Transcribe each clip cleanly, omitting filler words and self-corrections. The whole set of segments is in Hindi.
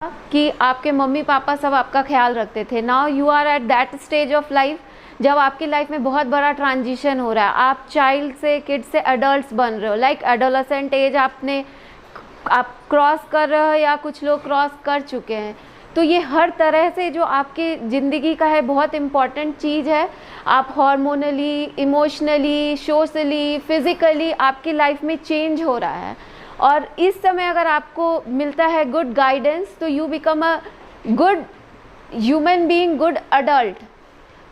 कि आपके मम्मी पापा सब आपका ख्याल रखते थे। Now you are at that stage of life जब आपकी लाइफ में बहुत बड़ा ट्रांजिशन हो रहा है, आप चाइल्ड से किड से एडल्ट्स बन रहे हो, लाइक एडोलेसेंट एज आप क्रॉस कर रहे हो या कुछ लोग क्रॉस कर चुके हैं। तो ये हर तरह से जो आपकी ज़िंदगी का है बहुत इम्पॉर्टेंट चीज़ है। आप हार्मोनली, इमोशनली, सोशली, फिज़िकली आपकी लाइफ में चेंज हो रहा है और इस समय अगर आपको मिलता है गुड गाइडेंस तो you become a good human being, good adult.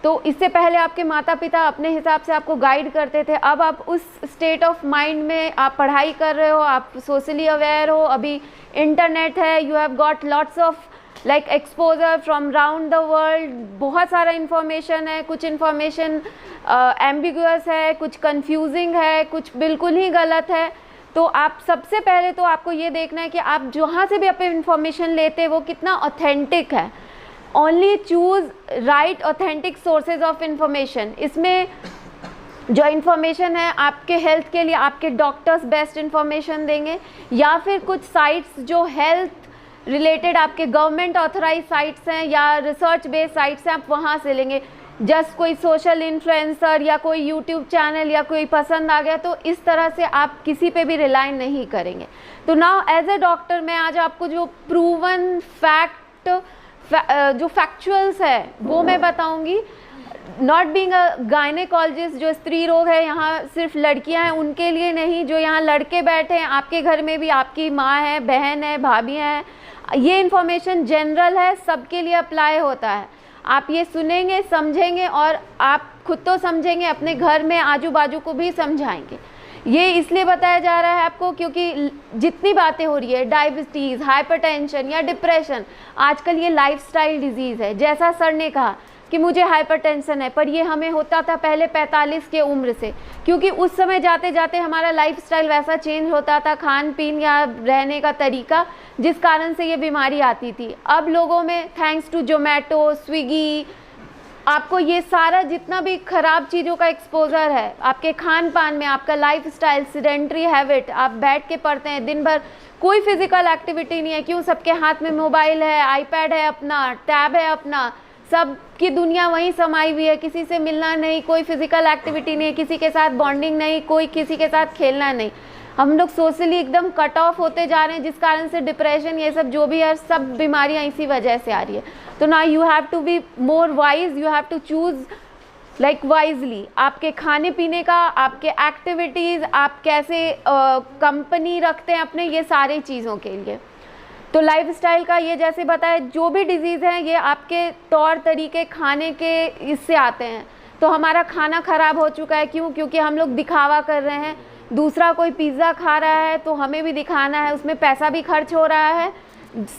तो इससे पहले आपके माता पिता अपने हिसाब से आपको गाइड करते थे, अब आप उस स्टेट ऑफ माइंड में आप पढ़ाई कर रहे हो, आप सोशली अवेयर हो, अभी इंटरनेट है, you have got lots of like exposure from round the world, बहुत सारा इन्फॉर्मेशन है, कुछ इन्फॉर्मेशन एम्बिगुअस है, कुछ कंफ्यूजिंग है, कुछ बिल्कुल ही गलत है। तो आप सबसे पहले तो आपको ये देखना है कि आप जहाँ से भी अपनी इन्फॉर्मेशन लेते हैं वो कितना ऑथेंटिक है। Only choose right authentic sources of information. इसमें जो इन्फॉर्मेशन है आपके हेल्थ के लिए आपके डॉक्टर्स बेस्ट इन्फॉर्मेशन देंगे या फिर कुछ साइट्स जो हेल्थ रिलेटेड आपके गवर्नमेंट ऑथराइज साइट्स हैं या रिसर्च बेस्ड साइट्स हैं, आप वहाँ से लेंगे। जस्ट कोई सोशल इन्फ्लुएंसर या कोई यूट्यूब चैनल या कोई पसंद आ गया तो इस तरह से आप किसी पे भी रिलाई नहीं करेंगे। तो नाउ एज ए डॉक्टर मैं आज आपको जो प्रूवन फैक्ट जो फैक्चुअल्स है वो मैं बताऊंगी। नॉट बीइंग अ गायनेकोलॉजिस्ट, जो स्त्री रोग है यहाँ सिर्फ लड़कियां हैं उनके लिए नहीं, जो यहाँ लड़के बैठे हैं आपके घर में भी आपकी माँ है, बहन है, भाभी हैं, ये इन्फॉर्मेशन जनरल है, सबके लिए अप्लाई होता है। आप ये सुनेंगे, समझेंगे और आप खुद तो समझेंगे, अपने घर में आजू बाजू को भी समझाएंगे। ये इसलिए बताया जा रहा है आपको क्योंकि जितनी बातें हो रही है डायबिटीज़, हाइपरटेंशन या डिप्रेशन, आजकल ये लाइफस्टाइल डिजीज़ है। जैसा सर ने कहा कि मुझे हाइपरटेंशन है, पर ये हमें होता था पहले 45 के उम्र से, क्योंकि उस समय जाते जाते हमारा लाइफस्टाइल वैसा चेंज होता था, खान पीन या रहने का तरीका, जिस कारण से ये बीमारी आती थी। अब लोगों में थैंक्स टू जोमेटो, स्विगी, आपको ये सारा जितना भी ख़राब चीज़ों का एक्सपोजर है आपके खान पान में, आपका लाइफस्टाइल, सेडेंटरी हैबिट, आप बैठ के पढ़ते हैं दिन भर, कोई फिजिकल एक्टिविटी नहीं है। क्यों? सबके हाथ में मोबाइल है, आईपैड है, अपना टैब है, अपना सब की दुनिया वहीं समाई हुई है, किसी से मिलना नहीं, कोई फिजिकल एक्टिविटी नहीं, किसी के साथ बॉन्डिंग नहीं, कोई किसी के साथ खेलना नहीं। हम लोग सोशली एकदम कट ऑफ होते जा रहे हैं, जिस कारण से डिप्रेशन ये सब जो भी है सब बीमारियां इसी वजह से आ रही है। तो ना you have to be more wise, you have to choose like wisely आपके खाने पीने का, आपके एक्टिविटीज़, आप कैसे कंपनी रखते हैं अपने, ये सारी चीज़ों के लिए। तो लाइफस्टाइल का ये जैसे बताया, जो भी डिजीज़ हैं ये आपके तौर तरीके खाने के इससे आते हैं। तो हमारा खाना ख़राब हो चुका है, क्यों? क्योंकि हम लोग दिखावा कर रहे हैं। दूसरा कोई पिज़्ज़ा खा रहा है तो हमें भी दिखाना है, उसमें पैसा भी खर्च हो रहा है,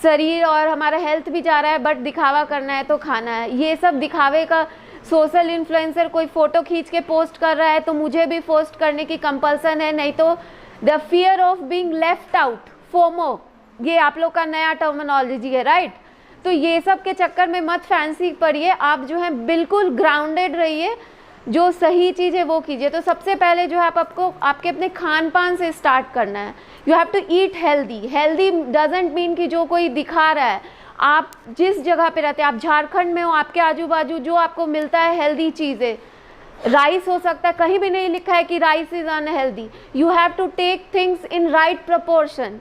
शरीर और हमारा हेल्थ भी जा रहा है, बट दिखावा करना है तो खाना है। ये सब दिखावे का, सोशल इन्फ्लुएंसर कोई फ़ोटो खींच के पोस्ट कर रहा है तो मुझे भी पोस्ट करने की कंपल्सन है, नहीं तो the fear of being left out, FOMO, ये आप लोग का नया टर्मिनोलॉजी है, राइट? तो ये सब के चक्कर में मत फैंसी पड़िए, आप जो है बिल्कुल ग्राउंडेड रहिए, जो सही चीज़ है वो कीजिए। तो सबसे पहले जो है आपको आपके अपने खान पान से स्टार्ट करना है। You have to eat healthy. Healthy doesn't mean कि जो कोई दिखा रहा है, आप जिस जगह पे रहते हैं, आप झारखंड में हो, आपके आजू बाजू जो आपको मिलता है हेल्दी चीज़ें, राइस हो सकता है, कहीं भी नहीं लिखा है कि rice is unhealthy. You have to take things in right proportion.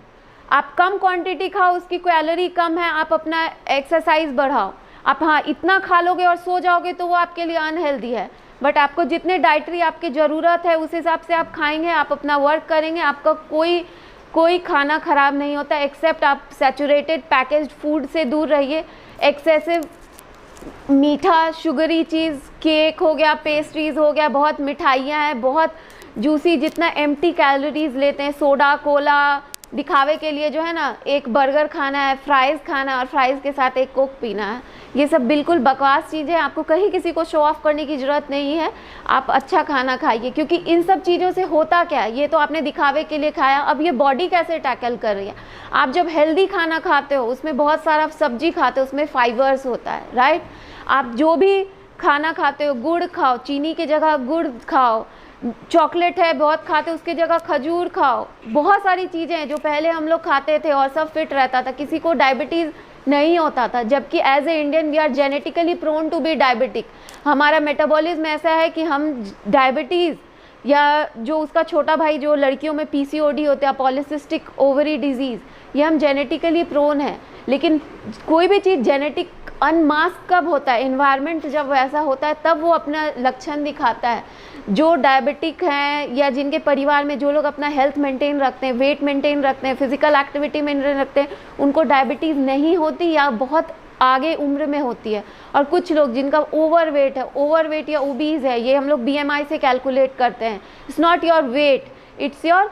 आप कम क्वांटिटी खाओ, उसकी कैलोरी कम है, आप अपना एक्सरसाइज बढ़ाओ। आप हाँ इतना खा लोगे और सो जाओगे तो वो आपके लिए अनहेल्दी है, बट आपको जितने डाइटरी आपकी ज़रूरत है उस हिसाब से आप खाएंगे, आप अपना वर्क करेंगे, आपका कोई खाना ख़राब नहीं होता, एक्सेप्ट आप सैचुरेटेड पैकेज्ड फूड से दूर रहिए। एक्सेसिव मीठा, शुगरी चीज़, केक हो गया, पेस्ट्रीज़ हो गया, बहुत मिठाइयाँ हैं, बहुत जूसी, जितना एम्प्टी कैलोरीज लेते हैं, सोडा, कोला, दिखावे के लिए जो है ना, एक बर्गर खाना है, फ्राइज़ खाना है और फ्राइज़ के साथ एक कोक पीना है, ये सब बिल्कुल बकवास चीज़ें। आपको कहीं किसी को शो ऑफ करने की ज़रूरत नहीं है, आप अच्छा खाना खाइए, क्योंकि इन सब चीज़ों से होता क्या है, ये तो आपने दिखावे के लिए खाया, अब ये बॉडी कैसे टैकल कर रही है। आप जब हेल्दी खाना खाते हो, उसमें बहुत सारा सब्जी खाते हो, उसमें फाइबर्स होता है, राइट? आप जो भी खाना खाते हो, गुड़ खाओ, चीनी की जगह गुड़ खाओ, चॉकलेट है बहुत खाते, उसकी जगह खजूर खाओ, बहुत सारी चीज़ें हैं जो पहले हम लोग खाते थे और सब फिट रहता था, किसी को डायबिटीज़ नहीं होता था, जबकि as a Indian we are genetically prone to be diabetic. हमारा मेटाबॉलिज्म ऐसा है कि हम डायबिटीज़ या जो उसका छोटा भाई जो लड़कियों में पीसीओडी होता है, पॉलीसिस्टिक ओवरी डिजीज़, ये हम जेनेटिकली प्रोन है। लेकिन कोई भी चीज़ जेनेटिक अनमास्क कब होता है, इन्वायरमेंट जब वैसा होता है तब वो अपना लक्षण दिखाता है। जो डायबिटिक हैं या जिनके परिवार में जो लोग अपना हेल्थ मेंटेन रखते हैं, वेट मेंटेन रखते हैं, फिजिकल एक्टिविटी मेंटेन रखते हैं, उनको डायबिटीज़ नहीं होती या बहुत आगे उम्र में होती है। और कुछ लोग जिनका ओवरवेट है, ओवरवेट या ओबीज है, ये हम लोग बीएमआई से कैलकुलेट करते हैं। It's not your weight, it's your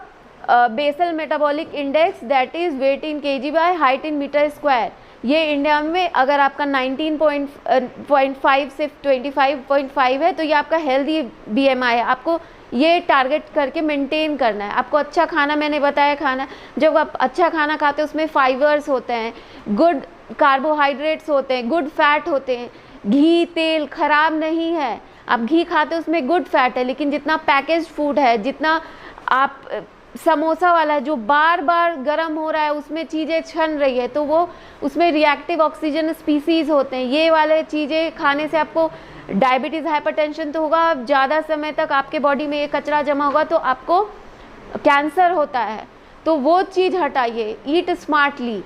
basal metabolic index, that is weight in kg by height in metre square. ये इंडिया में अगर आपका 19.5 से 25.5 है तो ये आपका हेल्दी बीएमआई है। आपको ये टारगेट करके मेंटेन करना है। आपको अच्छा खाना, मैंने बताया खाना, जब आप अच्छा खाना खाते हैं उसमें फाइबर्स होते हैं, गुड कार्बोहाइड्रेट्स होते हैं, गुड फैट होते हैं। घी तेल खराब नहीं है, आप घी खाते हैं उसमें गुड फैट है। लेकिन जितना पैकेज्ड फूड है, जितना आप समोसा वाला जो बार बार गर्म हो रहा है उसमें चीज़ें छन रही है, तो वो उसमें रिएक्टिव ऑक्सीजन स्पीसीज़ होते हैं। ये वाले चीज़ें खाने से आपको डायबिटीज़, हाइपरटेंशन तो होगा, ज़्यादा समय तक आपके बॉडी में ये कचरा जमा होगा तो आपको कैंसर होता है। तो वो चीज़ हटाइए, ईट स्मार्टली।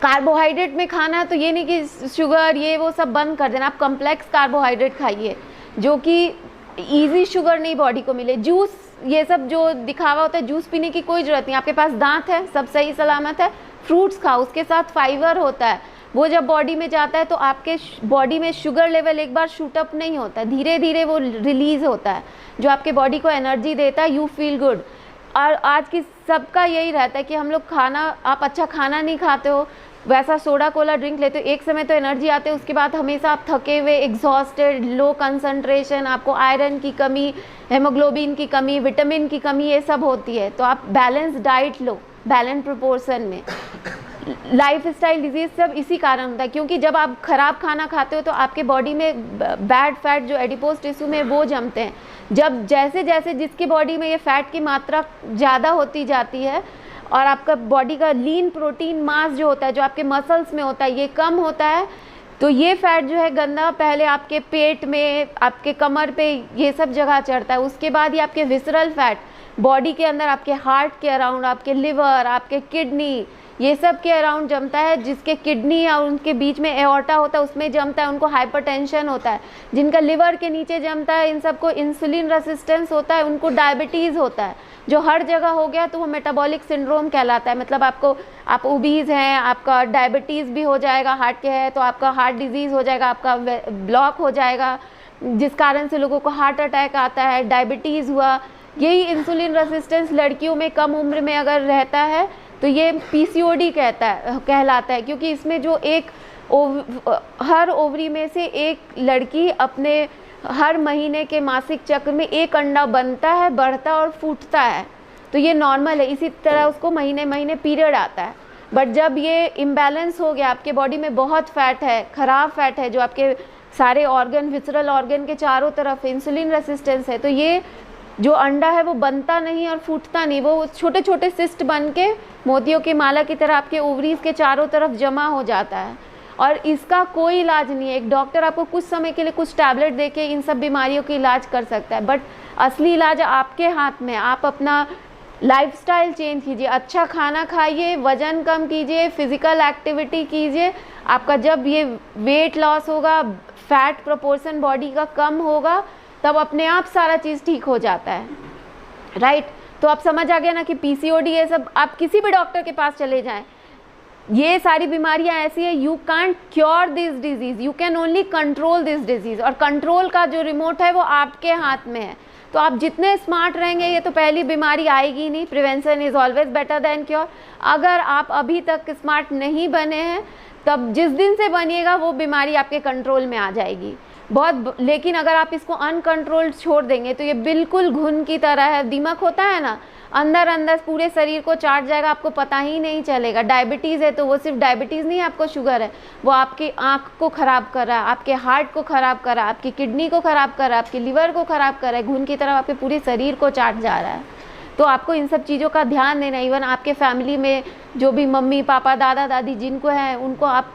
कार्बोहाइड्रेट में खाना तो ये नहीं कि शुगर ये वो सब बंद कर देना, आप कम्प्लेक्स कार्बोहाइड्रेट खाइए जो कि ईजी शुगर नहीं बॉडी को मिले। जूस ये सब जो दिखावा होता है, जूस पीने की कोई ज़रूरत नहीं। आपके पास दांत है, सब सही सलामत है, फ्रूट्स खाओ, उसके साथ फाइबर होता है। वो जब बॉडी में जाता है तो आपके बॉडी में शुगर लेवल एक बार शूट अप नहीं होता है, धीरे धीरे वो रिलीज़ होता है, जो आपके बॉडी को एनर्जी देता है, यू फील गुड। और आज की सबका यही रहता है कि हम लोग खाना, आप अच्छा खाना नहीं खाते हो, वैसा सोडा कोला ड्रिंक लेते हो, एक समय तो एनर्जी आते है, उसके बाद हमेशा आप थके हुए, एग्जॉस्टेड, लो कंसंट्रेशन, आपको आयरन की कमी, हेमोग्लोबिन की कमी, विटामिन की कमी, ये सब होती है। तो आप बैलेंस डाइट लो, बैलेंस प्रोपोर्शन में। लाइफ स्टाइल डिजीज़ सब इसी कारण होता है, क्योंकि जब आप खराब खाना खाते हो तो आपके बॉडी में बैड फैट जो एडिपोज टिश्यू में वो जमते हैं। जब जैसे जैसे जिसकी बॉडी में ये फैट की मात्रा ज़्यादा होती जाती है और आपका बॉडी का लीन प्रोटीन मास जो होता है, जो आपके मसल्स में होता है, ये कम होता है, तो ये फैट जो है गंदा पहले आपके पेट में, आपके कमर पे, ये सब जगह चढ़ता है। उसके बाद ये आपके विसरल फैट बॉडी के अंदर, आपके हार्ट के अराउंड, आपके लिवर, आपके किडनी, ये सब के अराउंड जमता है। जिसके किडनी और उनके बीच में एओर्टा होता है उसमें जमता है, उनको हाइपरटेंशन होता है। जिनका लिवर के नीचे जमता है, इन सबको इंसुलिन रेसिस्टेंस होता है, उनको डायबिटीज़ होता है। जो हर जगह हो गया तो वो मेटाबॉलिक सिंड्रोम कहलाता है। मतलब आप ओबीज हैं, आपका डायबिटीज़ भी हो जाएगा, हार्ट के है तो आपका हार्ट डिजीज़ हो जाएगा, आपका ब्लॉक हो जाएगा, जिस कारण से लोगों को हार्ट अटैक आता है, डायबिटीज़ हुआ। यही इंसुलिन रेसिस्टेंस लड़कियों में कम उम्र में अगर रहता है तो ये पीसीओडी कहलाता है, क्योंकि इसमें जो हर ओवरी में से एक लड़की अपने हर महीने के मासिक चक्र में एक अंडा बनता है, बढ़ता और फूटता है। तो ये नॉर्मल है, इसी तरह उसको महीने महीने पीरियड आता है। बट जब ये इम्बैलेंस हो गया, आपके बॉडी में बहुत फैट है, ख़राब फैट है, जो आपके सारे ऑर्गन, विसरल ऑर्गन के चारों तरफ इंसुलिन रेसिस्टेंस है, तो ये जो अंडा है वो बनता नहीं और फूटता नहीं, वो छोटे छोटे सिस्ट बन के मोतियों की माला की तरह आपके ओवरीज के चारों तरफ जमा हो जाता है। और इसका कोई इलाज नहीं है। एक डॉक्टर आपको कुछ समय के लिए कुछ टैबलेट देके इन सब बीमारियों की इलाज कर सकता है, बट असली इलाज आपके हाथ में। आप अपना लाइफस्टाइल चेंज कीजिए, अच्छा खाना खाइए, वज़न कम कीजिए, फिज़िकल एक्टिविटी कीजिए। आपका जब ये वेट लॉस होगा, फैट प्रोपोर्शन बॉडी का कम होगा, तब अपने आप सारा चीज़ ठीक हो जाता है, राइट। तो आप समझ आ गया ना कि पीसीओडी ये सब, आप किसी भी डॉक्टर के पास चले जाएं, ये सारी बीमारियां ऐसी है, you can't cure this disease, you can only control this disease. और कंट्रोल का जो रिमोट है वो आपके हाथ में है। तो आप जितने स्मार्ट रहेंगे, ये तो पहली बीमारी आएगी नहीं। Prevention is always better than cure. अगर आप अभी तक स्मार्ट नहीं बने हैं, तब जिस दिन से बनिएगा वो बीमारी आपके कंट्रोल में आ जाएगी बहुत। लेकिन अगर आप इसको अनकंट्रोल्ड छोड़ देंगे तो ये बिल्कुल घुन की तरह है। दीमक होता है ना, अंदर अंदर पूरे शरीर को चाट जाएगा, आपको पता ही नहीं चलेगा। डायबिटीज़ है तो वो सिर्फ डायबिटीज़ नहीं है, आपको शुगर है, वो आपकी आँख को ख़राब कर रहा है, आपके हार्ट को ख़राब कर रहा है, आपकी किडनी को ख़राब कर रहा है, आपके लिवर को ख़राब कर रहा है, घुन की तरह आपके पूरे शरीर को चाट जा रहा है। तो आपको इन सब चीज़ों का ध्यान देना। इवन आपके फैमिली में जो भी मम्मी पापा दादा दादी जिनको हैं, उनको आप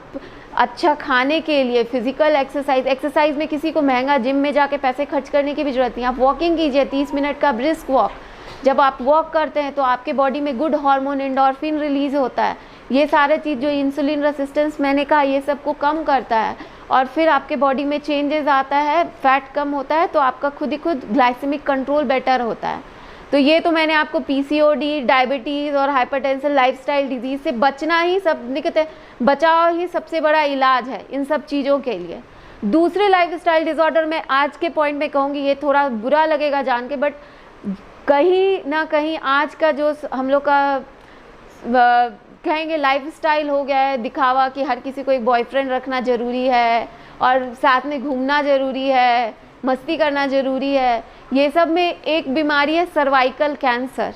अच्छा खाने के लिए फिजिकल एक्सरसाइज में किसी को महंगा जिम में जाके पैसे खर्च करने की भी जरूरत नहीं। आप वॉकिंग कीजिए, 30 मिनट का ब्रिस्क वॉक। जब आप वॉक करते हैं तो आपके बॉडी में गुड हार्मोन एंडोर्फिन रिलीज होता है। ये सारे चीज़ जो इंसुलिन रेसिस्टेंस मैंने कहा, ये सब को कम करता है और फिर आपके बॉडी में चेंजेस आता है, फैट कम होता है, तो आपका खुद ही खुद ग्लाइसेमिक कंट्रोल बेटर होता है। तो ये तो मैंने आपको पीसीओडी, डायबिटीज़ और हाइपरटेंशन, लाइफस्टाइल डिजीज़ से बचना ही, सब कहते हैं बचाव ही सबसे बड़ा इलाज है इन सब चीज़ों के लिए। दूसरे लाइफस्टाइल डिसऑर्डर में आज के पॉइंट में कहूँगी, ये थोड़ा बुरा लगेगा जान के, बट कहीं ना कहीं आज का जो हम लोग का कहेंगे लाइफस्टाइल हो गया है दिखावा, कि हर किसी को एक बॉयफ्रेंड रखना ज़रूरी है और साथ में घूमना ज़रूरी है, मस्ती करना ज़रूरी है। ये सब में एक बीमारी है सर्वाइकल कैंसर।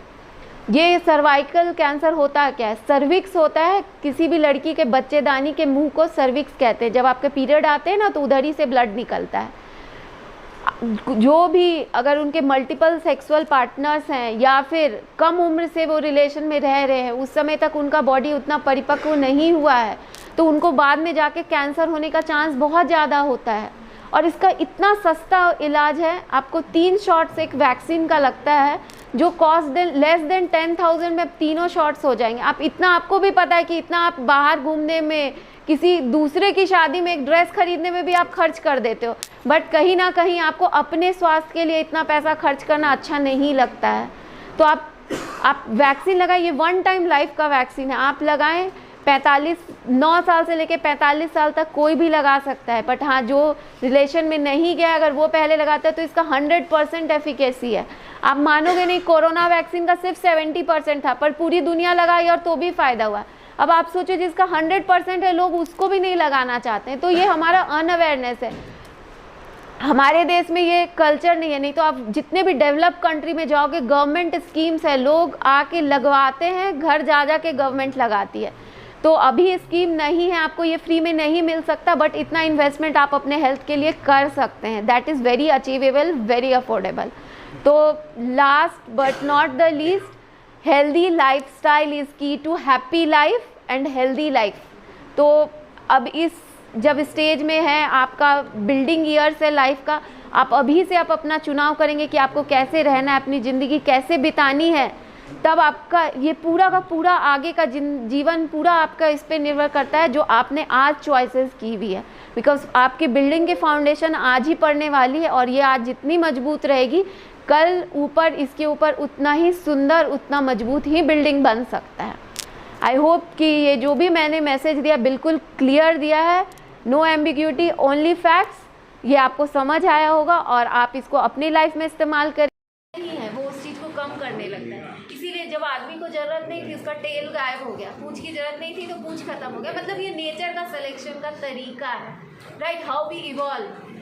ये सर्वाइकल कैंसर होता क्या है? सर्विक्स होता है किसी भी लड़की के बच्चेदानी के मुंह को सर्विक्स कहते हैं। जब आपके पीरियड आते हैं ना तो उधर ही से ब्लड निकलता है। जो भी अगर उनके मल्टीपल सेक्सुअल पार्टनर्स हैं या फिर कम उम्र से वो रिलेशन में रह रहे हैं, उस समय तक उनका बॉडी उतना परिपक्व नहीं हुआ है, तो उनको बाद में जाके कैंसर होने का चांस बहुत ज़्यादा होता है। और इसका इतना सस्ता इलाज है, आपको 3 शॉट्स एक वैक्सीन का लगता है जो कॉस्ट लेस देन 10,000 में तीनों शॉट्स हो जाएंगे। आप इतना, आपको भी पता है कि इतना आप बाहर घूमने में, किसी दूसरे की शादी में एक ड्रेस खरीदने में भी आप खर्च कर देते हो, बट कहीं ना कहीं आपको अपने स्वास्थ्य के लिए इतना पैसा खर्च करना अच्छा नहीं लगता है। तो आप वैक्सीन लगाइए, 1 टाइम लाइफ का वैक्सीन है, आप लगाएं। 9 साल से लेके 45 साल तक कोई भी लगा सकता है, बट हाँ जो रिलेशन में नहीं गया अगर वो पहले लगाता है तो इसका 100% एफिकेसी है। आप मानोगे नहीं, कोरोना वैक्सीन का सिर्फ 70% था, पर पूरी दुनिया लगाई और तो भी फ़ायदा हुआ। अब आप सोचो जिसका 100% है, लोग उसको भी नहीं लगाना चाहते हैं। तो ये हमारा अनअवेयरनेस है, हमारे देश में ये कल्चर नहीं है। नहीं तो आप जितने भी डेवलप कंट्री में जाओगे, गवर्नमेंट स्कीम्स है, लोग आके लगवाते हैं, घर जा जा के गवर्नमेंट लगाती है। तो अभी स्कीम नहीं है, आपको ये फ्री में नहीं मिल सकता, बट इतना इन्वेस्टमेंट आप अपने हेल्थ के लिए कर सकते हैं। That is very achievable, very affordable. तो last but not the least, healthy lifestyle is key to happy life and healthy life. तो अब इस जब स्टेज में है आपका बिल्डिंग ईयर्स है लाइफ का, आप अभी से आप अपना चुनाव करेंगे कि आपको कैसे रहना है, अपनी ज़िंदगी कैसे बितानी है, तब आपका ये पूरा का पूरा आगे का जीवन पूरा आपका इस पर निर्भर करता है जो आपने आज चॉइसेस की हुई है। बिकॉज आपकी बिल्डिंग की फाउंडेशन आज ही पड़ने वाली है और ये आज जितनी मजबूत रहेगी, कल ऊपर इसके ऊपर उतना ही सुंदर, उतना मजबूत ही बिल्डिंग बन सकता है। आई होप कि ये जो भी मैंने मैसेज दिया बिल्कुल क्लियर दिया है, नो एम्बिग्यूटी, ओनली फैक्ट्स। ये आपको समझ आया होगा और आप इसको अपनी लाइफ में इस्तेमाल करें। नहीं है, वो उस चीज़ को कम करने लगता है। इसीलिए जब आदमी को जरूरत नहीं थी उसका टेल गायब हो गया, पूंछ की जरूरत नहीं थी तो पूंछ खत्म हो गया। मतलब ये नेचर का सिलेक्शन का तरीका है, right? How we evolve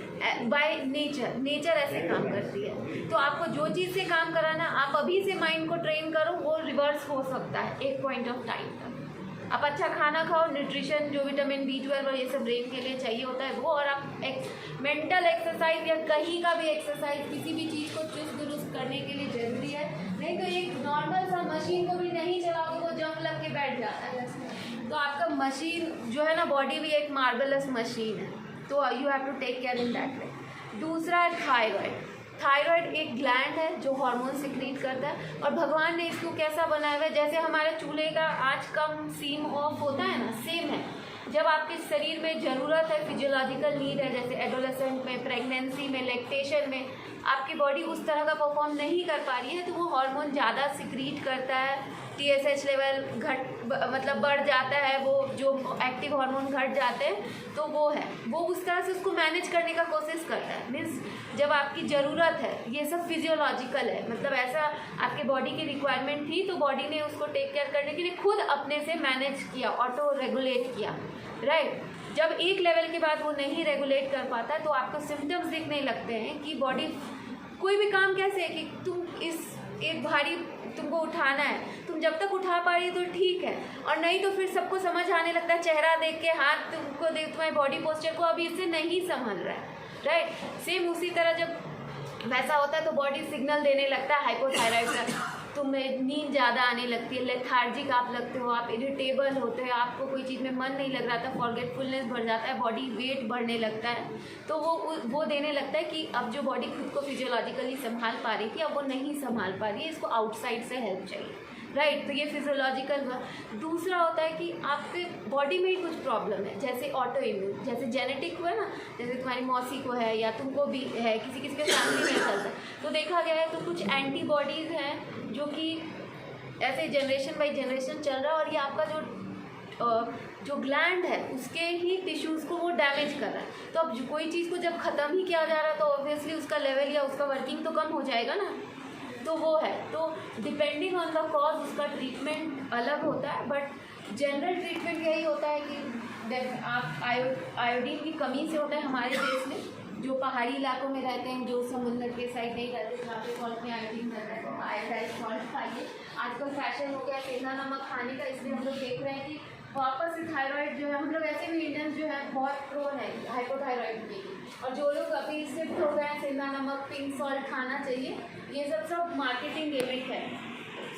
by nature, nature ऐसे काम करती है। तो आपको जो चीज़ से काम कराना, आप अभी से माइंड को ट्रेन करो, वो रिवर्स हो सकता है एक पॉइंट ऑफ टाइम तक। आप अच्छा खाना खाओ, न्यूट्रिशन, जो विटामिन B12 और ये सब ब्रेन के लिए चाहिए होता है वो, और आप मेंटल एक्सरसाइज या कहीं का भी एक्सरसाइज, किसी भी चीज़ को चुस्त दुरुस्त करने के लिए ज़रूरी है। नहीं तो एक नॉर्मल सा मशीन को भी नहीं चलाओगे वो जंग लग के बैठ जाता है। तो आपका मशीन जो है ना, बॉडी भी एक मार्वेलस मशीन है, तो you have to take care in that way. दूसरा है थायराइड। थायराइड एक ग्लैंड है जो हार्मोन सिक्रीट करता है, और भगवान ने इसको कैसा बनाया हुआ है, जैसे हमारे चूल्हे का आज कम सीम ऑफ होता है ना, सेम है। जब आपके शरीर में ज़रूरत है, फिजियोलॉजिकल नीड है, जैसे एडोलेसेंट में, प्रेगनेंसी में, लैक्टेशन में आपकी बॉडी उस तरह का परफॉर्म नहीं कर पा रही है, तो वो हार्मोन ज़्यादा सिक्रीट करता है, TSH लेवल मतलब बढ़ जाता है, वो जो एक्टिव हार्मोन घट जाते हैं, तो वो है, वो उस तरह से उसको मैनेज करने का कोशिश करता है। मीन्स जब आपकी ज़रूरत है, ये सब फिजियोलॉजिकल है, मतलब ऐसा आपके बॉडी की रिक्वायरमेंट थी तो बॉडी ने उसको टेक केयर करने के लिए खुद अपने से मैनेज किया, ऑटो रेगुलेट किया, राइट? जब एक लेवल के बाद वो नहीं रेगुलेट कर पाता तो आपको सिम्टम्स दिखने लगते हैं कि बॉडी कोई भी काम कैसे है कि तुम इस एक भारी तुमको उठाना है, तुम जब तक उठा पा रही हो तो ठीक है, और नहीं तो फिर सबको समझ आने लगता है, चेहरा देख के, हाथ तुमको देख, तुम्हारे बॉडी पोस्चर को अभी इससे नहीं संभल रहा है, राइट? सेम उसी तरह जब वैसा होता है तो बॉडी सिग्नल देने लगता है हाइपोथायराइड का, तुम्हें नींद ज़्यादा आने लगती है, लेथार्जिक आप लगते हो, आप इरिटेबल होते हो, आपको कोई चीज़ में मन नहीं लग रहा था, फॉरगेटफुलनेस बढ़ जाता है, बॉडी वेट बढ़ने लगता है, तो वो देने लगता है कि अब जो बॉडी खुद को फिजियोलॉजिकली संभाल पा रही थी अब वो नहीं संभाल पा रही है, इसको आउटसाइड से हेल्प चाहिए, राइट। तो ये फिजियोलॉजिकल हुआ। दूसरा होता है कि आपके बॉडी में ही कुछ प्रॉब्लम है, जैसे ऑटो इम्यून, जैसे जेनेटिक हुआ ना, जैसे तुम्हारी मौसी को है या तुमको भी है, किसी किसी के फैमिली में चलता है, तो देखा गया है तो कुछ एंटीबॉडीज़ हैं जो कि ऐसे जनरेशन बाई जनरेशन चल रहा है, और ये आपका जो ग्लैंड है उसके ही टिश्यूज़ को वो डैमेज कर रहा है। तो अब कोई चीज़ को जब ख़त्म ही किया जा रहा है तो ऑब्वियसली उसका लेवल या उसका वर्किंग तो कम हो जाएगा ना, तो वो है। तो डिपेंडिंग ऑन द कॉज उसका ट्रीटमेंट अलग होता है, बट जनरल ट्रीटमेंट यही होता है कि आप आयोडीन की कमी से होता है हमारे देश में, जो पहाड़ी इलाकों में रहते हैं, जो समुद्र के साइड नहीं रहते, जहाँ पे सॉल्ट में आयोडीन रहता है, तो आयोडाइज सॉल्ट खाइए। आजकल फैशन हो गया सेंधा नमक खाने का, इसलिए हम लोग देख रहे हैं कि वापस से थायराइड जो है, हम लोग ऐसे भी इंडियंस जो है बहुत प्रोन है हाइपोथायराइड के लिए, और जो लोग अभी शिफ्ट हो गए हैं सेंधा नमक, पिंक सॉल्ट खाना चाहिए, ये सब मार्केटिंग गिमिक है।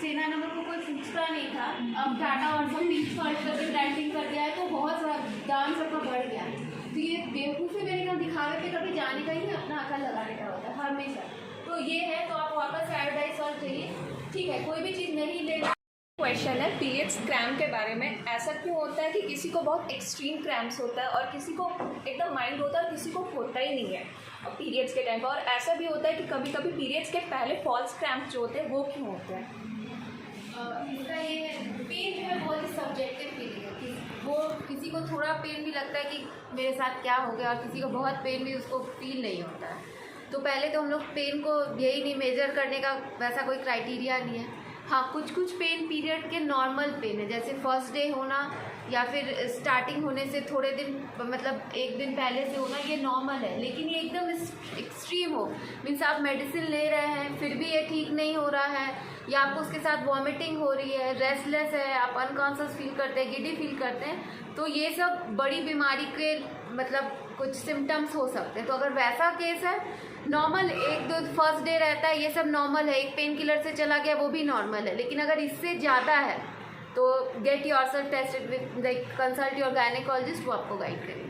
सेंधा नमक को कोई पूछता नहीं था, अब डाटा और सब पिंक सॉल्ट करके ब्रांडिंग कर दिया है, तो बहुत सारा दाम सबका बढ़ गया है। तो ये बेवकूफ़ी मेरे यहाँ दिखावे पे कभी जाने का ही नहीं, अपना अकल लगाने का होता है हमेशा। तो ये है, तो आप वापस आयोडाइज सॉल्ट चाहिए, ठीक है। कोई भी चीज़ नहीं ले। क्वेश्चन है पीरियड्स क्रैम्प के बारे में। ऐसा क्यों होता है कि किसी को बहुत एक्सट्रीम क्रैम्प्स होता है और किसी को एकदम माइल्ड होता है और किसी को होता ही नहीं है पीरियड्स के टाइम पर, और ऐसा भी होता है कि कभी कभी पीरियड्स के पहले फॉल्स क्रैम्प जो होते हैं वो क्यों होते हैं? इसका ये पेन जो है बहुत ही सब्जेक्टिव फीलिंग है कि वो किसी को थोड़ा पेन भी लगता है कि मेरे साथ क्या हो गया, और किसी को बहुत पेन भी उसको फील नहीं होता है। तो पहले तो हम लोग पेन को यही नहीं मेजर करने का वैसा कोई क्राइटेरिया नहीं है। हाँ, कुछ पेन पीरियड के नॉर्मल पेन है, जैसे फर्स्ट डे होना या फिर स्टार्टिंग होने से थोड़े दिन मतलब एक दिन पहले से होना, ये नॉर्मल है। लेकिन ये एकदम एक्सट्रीम हो, मीन्स आप मेडिसिन ले रहे हैं फिर भी ये ठीक नहीं हो रहा है, या आपको उसके साथ वॉमिटिंग हो रही है, रेस्टलेस है, आप अनकॉन्शियस फील करते हैं, गिडी फील करते हैं, तो ये सब बड़ी बीमारी के मतलब कुछ सिम्टम्स हो सकते हैं। तो अगर वैसा केस है, नॉर्मल एक दो फर्स्ट डे रहता है, ये सब नॉर्मल है, एक पेन किलर से चला गया वो भी नॉर्मल है। लेकिन अगर इससे ज़्यादा है तो get yourself tested with, like consult your gynaecologist, वो आपको गाइड करेंगे।